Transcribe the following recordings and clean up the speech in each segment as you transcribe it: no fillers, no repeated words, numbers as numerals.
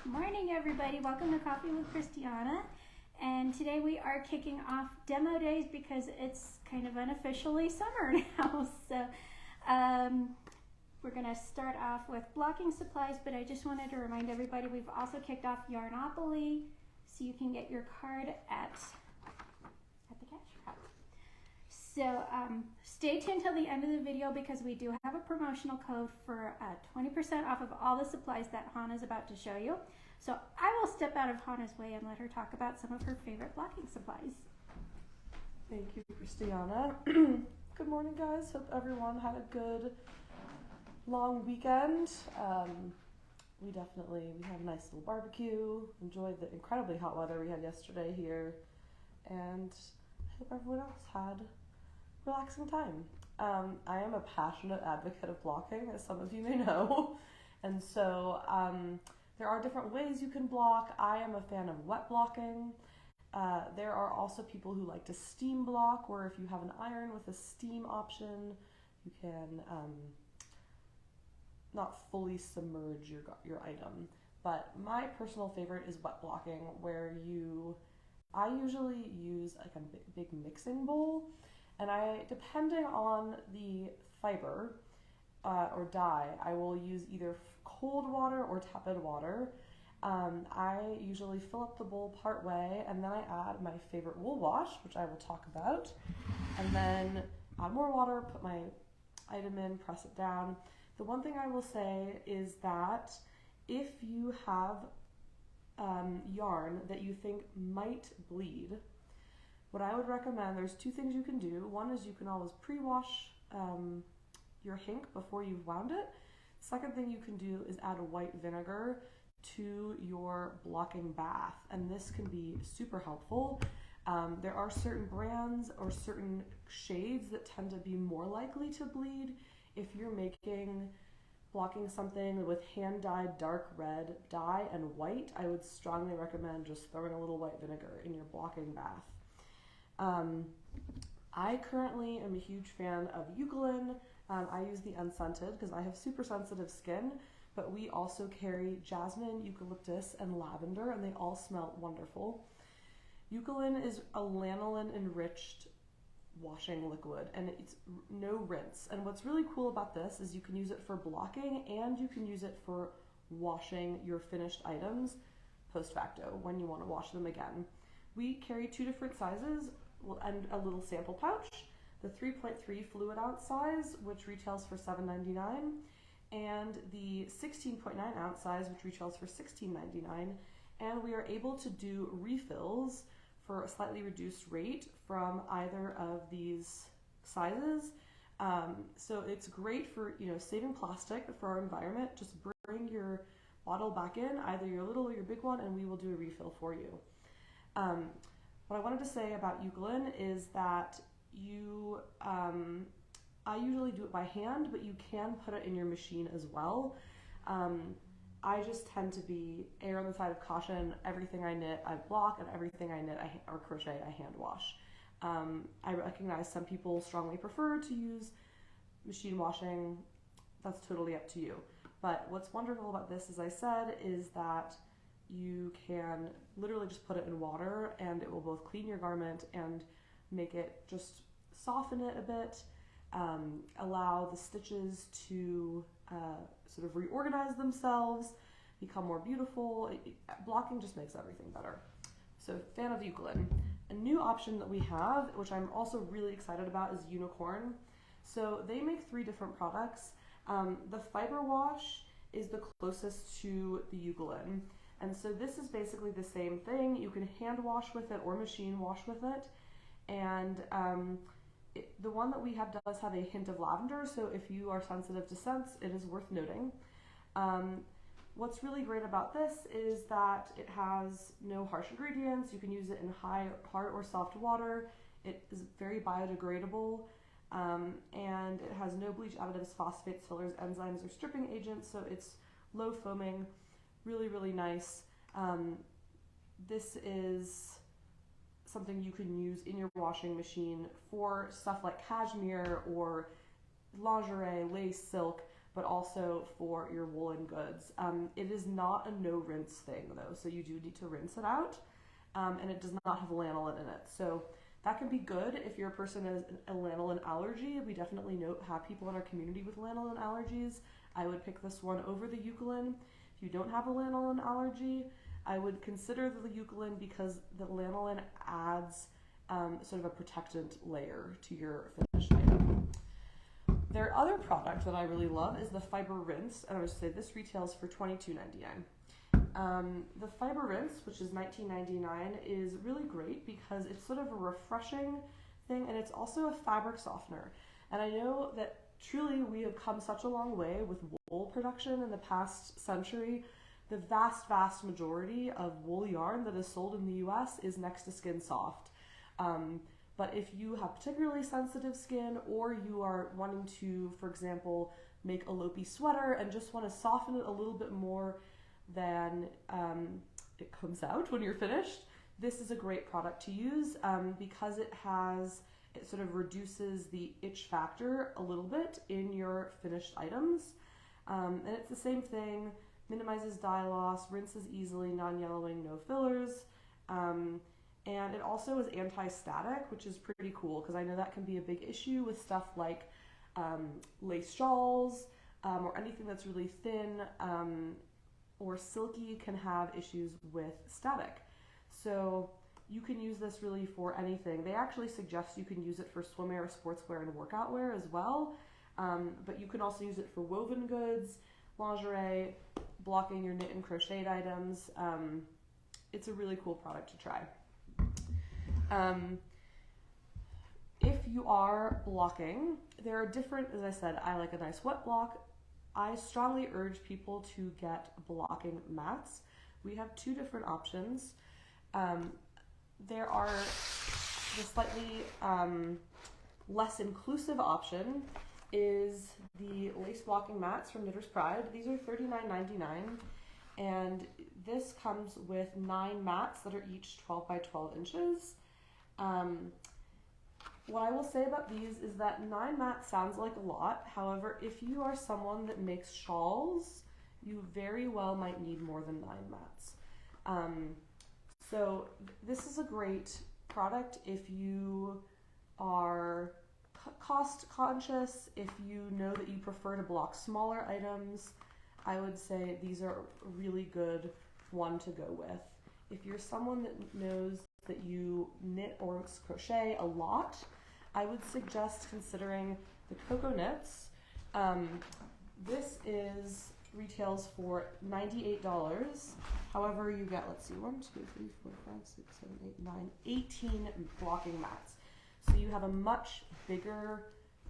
Morning, everybody. Welcome to Coffee with Christiana. And today we are kicking off demo days because it's kind of unofficially summer now. So we're going to start off with blocking supplies, but I just wanted to remind everybody we've also kicked off Yarnopoly, so you can get your card at the cash wrap. So stay tuned till the end of the video because we do have a promotional code for 20% off of all the supplies that Hannah's about to show you. So I will step out of Hannah's way and let her talk about some of her favorite blocking supplies. Thank you, Christiana. Good morning, guys. Hope everyone had a good long weekend. We had a nice little barbecue, enjoyed the incredibly hot weather we had yesterday here, and I hope everyone else had a relaxing time. I am a passionate advocate of blocking, as some of you may know, and so there are different ways you can block. I am a fan of wet blocking. There are also people who like to steam block, where if you have an iron with a steam option, you can not fully submerge your item. But my personal favorite is wet blocking, where I usually use like a big mixing bowl, and depending on the fiber or dye, I will use either cold water or tepid water. I usually fill up the bowl part way, and then I add my favorite wool wash, which I will talk about, and then add more water, put my item in, press it down. The one thing I will say is that if you have yarn that you think might bleed, what I would recommend, there's two things you can do. One is you can always pre-wash your hink before you've wound it. Second thing you can do is add a white vinegar to your blocking bath, and this can be super helpful. There are certain brands or certain shades that tend to be more likely to bleed. If you're blocking something with hand-dyed dark red dye and white, I would strongly recommend just throwing a little white vinegar in your blocking bath. I currently am a huge fan of Eucalyptus. I use the unscented because I have super sensitive skin, but we also carry jasmine, eucalyptus, and lavender, and they all smell wonderful. Eucalyptus is a lanolin-enriched washing liquid, and it's no rinse. And what's really cool about this is you can use it for blocking, and you can use it for washing your finished items post facto when you want to wash them again. We carry two different sizes and a little sample pouch. The 3.3 fluid ounce size, which retails for $7.99, and the 16.9 ounce size, which retails for $16.99. And we are able to do refills for a slightly reduced rate from either of these sizes. So it's great for saving plastic for our environment. Just bring your bottle back in, either your little or your big one, and we will do a refill for you. What I wanted to say about Eucalyptus is that I usually do it by hand, but you can put it in your machine as well. I just tend to err on the side of caution. Everything I knit, I block, and everything I knit or crochet, I hand wash. I recognize some people strongly prefer to use machine washing. That's totally up to you. But what's wonderful about this, as I said, is that you can literally just put it in water, and it will both clean your garment and make it just soften it a bit, allow the stitches to sort of reorganize themselves, become more beautiful. Blocking just makes everything better. So, fan of Eucalyptus. A new option that we have, which I'm also really excited about, is Unicorn. So they make 3 different products. The fiber wash is the closest to the Eucalyptus. And so this is basically the same thing. You can hand wash with it or machine wash with it. And the one that we have does have a hint of lavender, so if you are sensitive to scents, it is worth noting. What's really great about this is that it has no harsh ingredients. You can use it in hard or soft water. It is very biodegradable, and it has no bleach additives, phosphates, fillers, enzymes, or stripping agents, so it's low foaming, really, really nice. This is something you can use in your washing machine for stuff like cashmere or lingerie, lace, silk, but also for your woolen goods. It is not a no rinse thing though, so you do need to rinse it out, and it does not have lanolin in it. So that can be good if you're a person who has a lanolin allergy. We definitely have people in our community with lanolin allergies. I would pick this one over the Eucalyptus. If you don't have a lanolin allergy, I would consider the Eucalyptus because the lanolin adds sort of a protectant layer to your finished item. Their other product that I really love is the Fiber Rinse, and I would say this retails for $22.99. The Fiber Rinse, which is $19.99, is really great because it's sort of a refreshing thing, and it's also a fabric softener. And I know that truly we have come such a long way with wool production in the past century. The vast, vast majority of wool yarn that is sold in the US is next to skin soft. But if you have particularly sensitive skin, or you are wanting to, for example, make a Lopi sweater and just want to soften it a little bit more than it comes out when you're finished, this is a great product to use because it sort of reduces the itch factor a little bit in your finished items. And it's the same thing, minimizes dye loss, rinses easily, non-yellowing, no fillers. And it also is anti-static, which is pretty cool because I know that can be a big issue with stuff like lace shawls or anything that's really thin or silky can have issues with static. So you can use this really for anything. They actually suggest you can use it for swimwear, sportswear, and workout wear as well. But you can also use it for woven goods, lingerie, blocking your knit and crocheted items. It's a really cool product to try. If you are blocking, there are different, as I said, I like a nice wet block. I strongly urge people to get blocking mats. We have two different options. There are the slightly less inclusive option is the lace blocking mats from Knitter's Pride. These are $39.99, and this comes with 9 mats that are each 12 by 12 inches. What I will say about these is that 9 mats sounds like a lot. However, if you are someone that makes shawls, you very well might need more than 9 mats. So this is a great product if you are cost conscious, if you know that you prefer to block smaller items. I would say these are a really good one to go with. If you're someone that knows that you knit or crochet a lot, I would suggest considering the Coco Knits. This retails for $98. However, you get, let's see, 18 blocking mats. So you have a much bigger,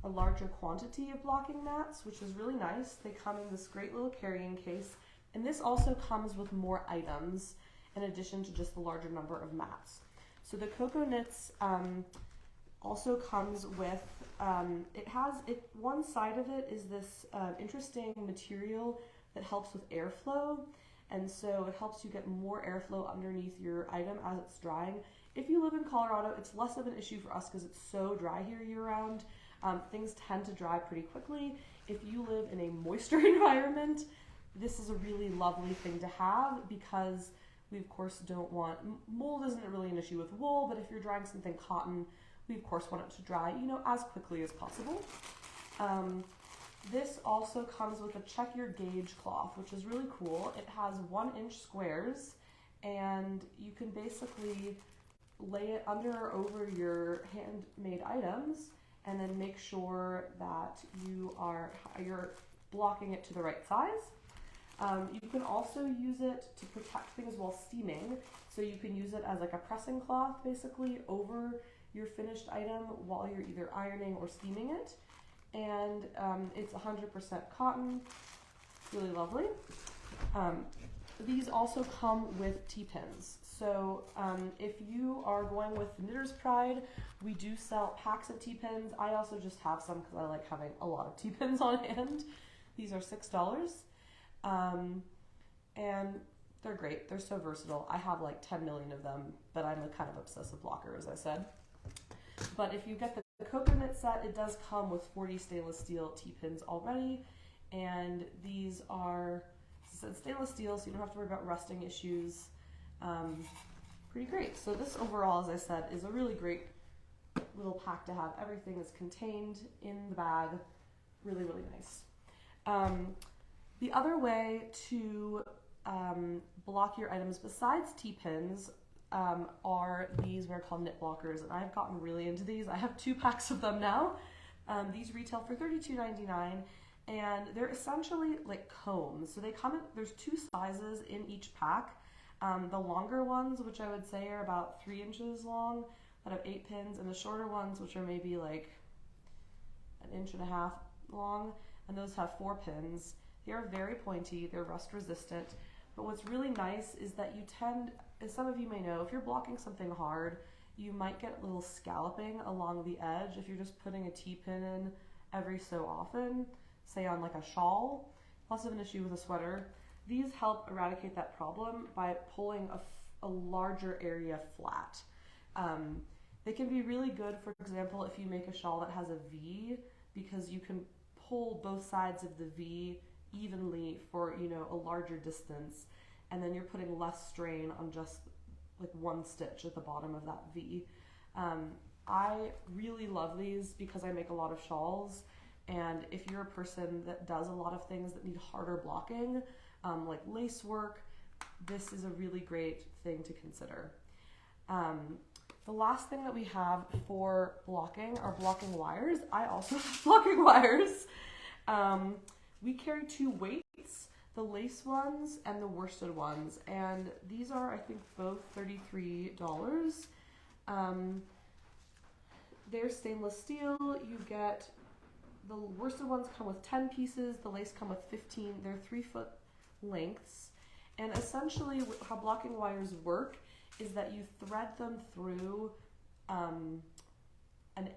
a larger quantity of blocking mats, which is really nice. They come in this great little carrying case. And this also comes with more items in addition to just the larger number of mats. So the Coco Knits also comes with, one side of it is this interesting material that helps with airflow. And so it helps you get more airflow underneath your item as it's drying. If you live in Colorado, it's less of an issue for us because it's so dry here year-round. Things tend to dry pretty quickly. If you live in a moisture environment, this is a really lovely thing to have because we of course don't want, mold isn't really an issue with wool, but if you're drying something cotton, we of course want it to dry, as quickly as possible. This also comes with a check your gauge cloth, which is really cool. It has 1-inch squares, and you can basically lay it under or over your handmade items and then make sure that you're blocking it to the right size. You can also use it to protect things while steaming. So you can use it as like a pressing cloth basically over your finished item while you're either ironing or steaming it. And it's 100% cotton, really lovely. These also come with T-pins. So if you are going with Knitter's Pride, we do sell packs of T-pins. I also just have some because I like having a lot of T-pins on hand. These are $6. And they're great. They're so versatile. I have like 10 million of them, but I'm a kind of obsessive blocker, as I said. But if you get the Coco Knit set, it does come with 40 stainless steel T-pins already. And these are stainless steel, so you don't have to worry about rusting issues. Pretty great. So this overall, as I said, is a really great little pack to have. Everything is contained in the bag. Really, really nice. The other way to block your items besides T-pins are these what are called knit blockers, and I've gotten really into these. I have 2 packs of them now. These retail for $32.99, and they're essentially like combs. So they come in, there's 2 sizes in each pack. The longer ones, which I would say are about 3 inches long, that have 8 pins, and the shorter ones, which are maybe like 1.5 inches long, and those have 4 pins. They are very pointy, they're rust resistant, but what's really nice is that you tend, as some of you may know, if you're blocking something hard, you might get a little scalloping along the edge if you're just putting a T-pin in every so often, say on like a shawl. Less of an issue with a sweater. These help eradicate that problem by pulling a larger area flat. They can be really good, for example, if you make a shawl that has a V, because you can pull both sides of the V evenly for, you know, a larger distance, and then you're putting less strain on just like one stitch at the bottom of that V. I really love these because I make a lot of shawls, and if you're a person that does a lot of things that need harder blocking, like lace work, this is a really great thing to consider. The last thing that we have for blocking are blocking wires. I also have blocking wires. We carry 2 weights, the lace ones and the worsted ones, and these are, I think, both $33. They're stainless steel. You get, the worsted ones come with 10 pieces, the lace come with 15. They're 3-foot lengths, and essentially how blocking wires work is that you thread them through an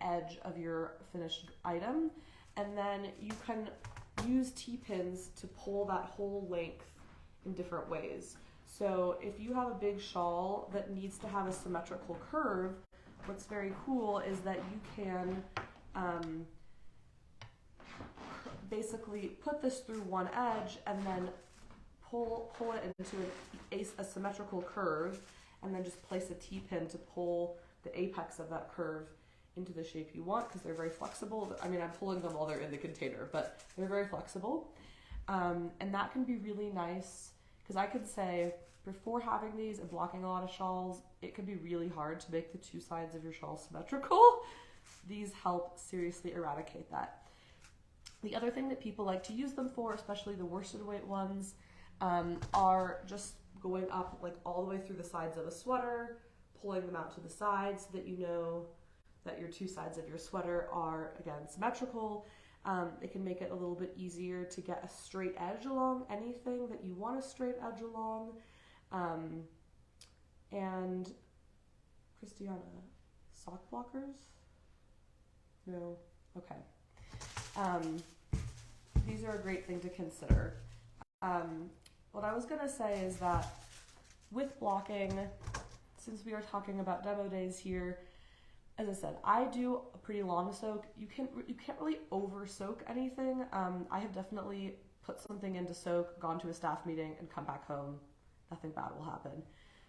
edge of your finished item, and then you can use T-pins to pull that whole length in different ways. So if you have a big shawl that needs to have a symmetrical curve, what's very cool is that you can basically put this through one edge and then pull it into a symmetrical curve, and then just place a T-pin to pull the apex of that curve into the shape you want, because they're very flexible. I mean, I'm pulling them while they're in the container, but they're very flexible. And that can be really nice, because I could say before having these and blocking a lot of shawls, it can be really hard to make the 2 sides of your shawl symmetrical. These help seriously eradicate that. The other thing that people like to use them for, especially the worsted weight ones, are just going up like all the way through the sides of a sweater, pulling them out to the sides so that you know that your 2 sides of your sweater are, again, symmetrical. It can make it a little bit easier to get a straight edge along anything that you want a straight edge along. And Christiana, sock blockers? No? Okay. These are a great thing to consider. What I was going to say is that with blocking, since we are talking about demo days here, as I said, I do a pretty long soak. You can't really over soak anything. I have definitely put something into soak, gone to a staff meeting, and come back home. Nothing bad will happen.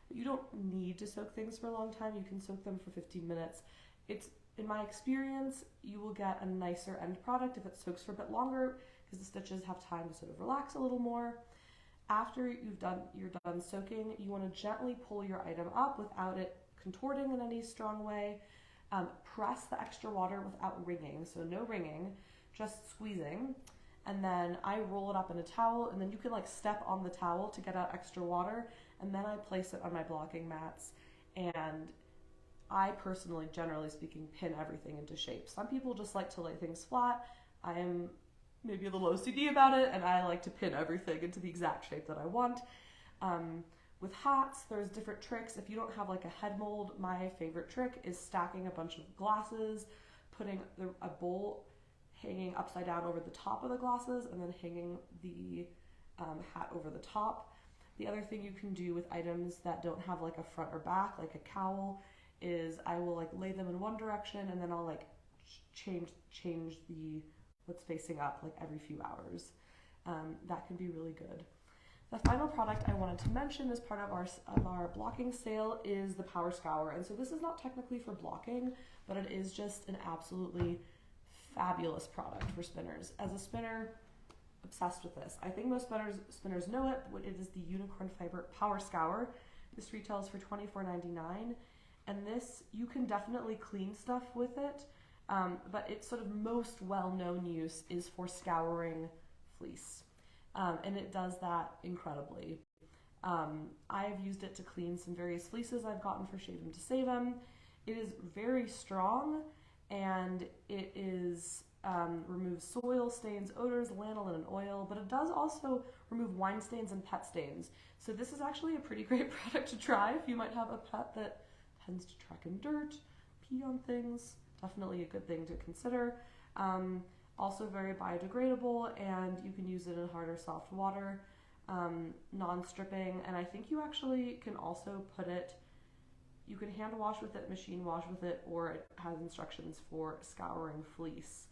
But you don't need to soak things for a long time. You can soak them for 15 minutes. It's, in my experience, you will get a nicer end product if it soaks for a bit longer, because the stitches have time to sort of relax a little more. After you're done soaking, you want to gently pull your item up without it contorting in any strong way. Press the extra water without wringing, so no wringing, just squeezing. And then I roll it up in a towel, and then you can like step on the towel to get out extra water, and then I place it on my blocking mats. And I personally, generally speaking, pin everything into shape. Some people just like to lay things flat. I am maybe a little OCD about it, and I like to pin everything into the exact shape that I want. With hats, there's different tricks. If you don't have like a head mold, my favorite trick is stacking a bunch of glasses, putting a bowl hanging upside down over the top of the glasses, and then hanging the hat over the top. The other thing you can do with items that don't have like a front or back, like a cowl, is I will like lay them in one direction, and then I'll like change the what's facing up like every few hours. That can be really good. The final product I wanted to mention as part of our blocking sale is the Power Scour. And so this is not technically for blocking, but it is just an absolutely fabulous product for spinners. As a spinner, obsessed with this. I think most spinners know it, but it is the Unicorn Fiber Power Scour. This retails for $24.99, and this, you can definitely clean stuff with it, but its sort of most well-known use is for scouring fleece, and it does that incredibly. I've used it to clean some various fleeces I've gotten for Shave 'em to Save 'em. It is very strong, and it is removes soil, stains, odors, lanolin, and oil, but it does also remove wine stains and pet stains. So this is actually a pretty great product to try if you might have a pet that tends to track in dirt, pee on things. Definitely a good thing to consider. Also very biodegradable, and you can use it in hard or soft water, non-stripping, and I think you actually can also put it, you can hand wash with it, machine wash with it, or it has instructions for scouring fleece.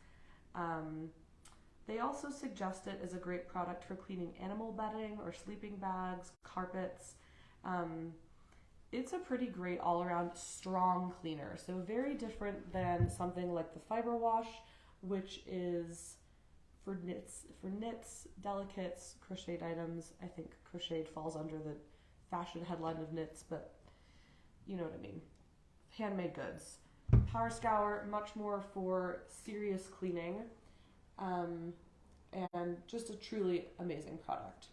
They also suggest it as a great product for cleaning animal bedding or sleeping bags, carpets. It's a pretty great all-around strong cleaner. So very different than something like the Fiber Wash, which is for knits, delicates, crocheted items. I think crocheted falls under the fashion headline of knits, but you know what I mean. Handmade goods. Power Scour, much more for serious cleaning, and just a truly amazing product.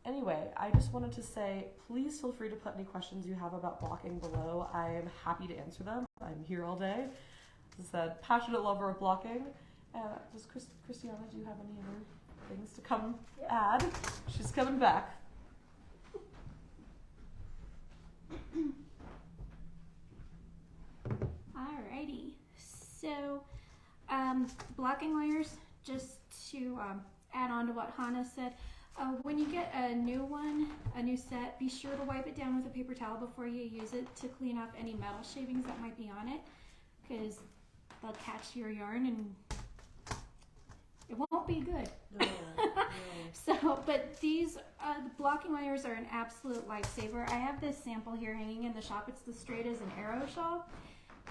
Anyway, I just wanted to say, please feel free to put any questions you have about blocking below. I am happy to answer them. I'm here all day. As I said, passionate lover of blocking. Does Christiana, do you have any other things to come add? She's coming back. Alrighty, so blocking wires, just to add on to what Hannah said, when you get a new set, be sure to wipe it down with a paper towel before you use it to clean off any metal shavings that might be on it, because they'll catch your yarn and it won't be good. No. So, but these the blocking wires are an absolute lifesaver. I have this sample here hanging in the shop. It's the Straight as an Arrow shawl.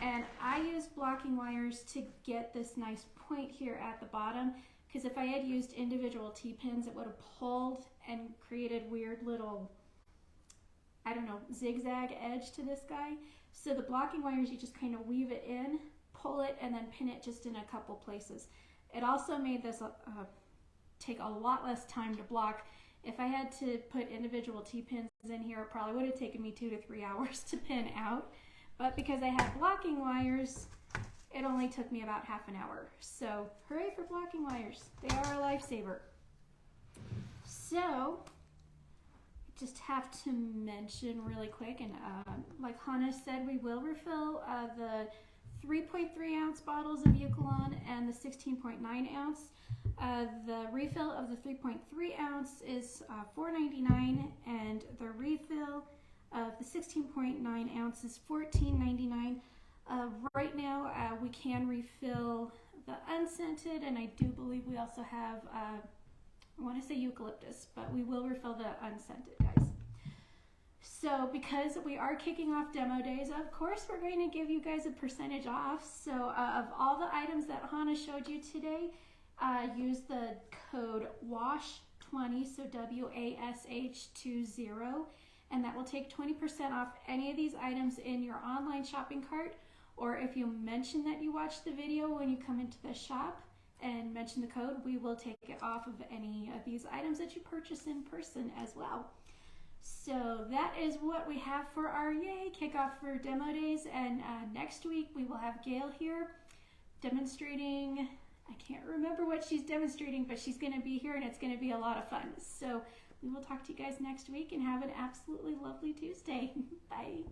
And I use blocking wires to get this nice point here at the bottom, because if I had used individual T-pins, it would have pulled and created weird little, I don't know, zigzag edge to this guy. So the blocking wires, you just kind of weave it in, pull it, and then pin it just in a couple places. It also made this take a lot less time to block. If I had to put individual T-pins in here, it probably would have taken me 2 to 3 hours to pin out. But because I had blocking wires, it only took me about half an hour. So hooray for blocking wires. They are a lifesaver. So just have to mention really quick, and like Hannah said, we will refill the 3.3 ounce bottles of Eucalan and the 16.9 ounce. The refill of the 3.3 ounce is $4.99, and the refill of the 16.9 ounce is $14.99. Right now, we can refill the unscented, and I do believe we also have, I want to say eucalyptus, but we will refill the unscented, guys. So because we are kicking off demo days, of course we're going to give you guys a percentage off. So of all the items that Hannah showed you today, use the code WASH20, so WASH20, and that will take 20% off any of these items in your online shopping cart. Or if you mention that you watched the video when you come into the shop and mention the code, we will take it off of any of these items that you purchase in person as well. So that is what we have for our kickoff for demo days, and next week we will have Gail here demonstrating. I can't remember what she's demonstrating, but she's going to be here and it's going to be a lot of fun. So we will talk to you guys next week, and have an absolutely lovely Tuesday. Bye.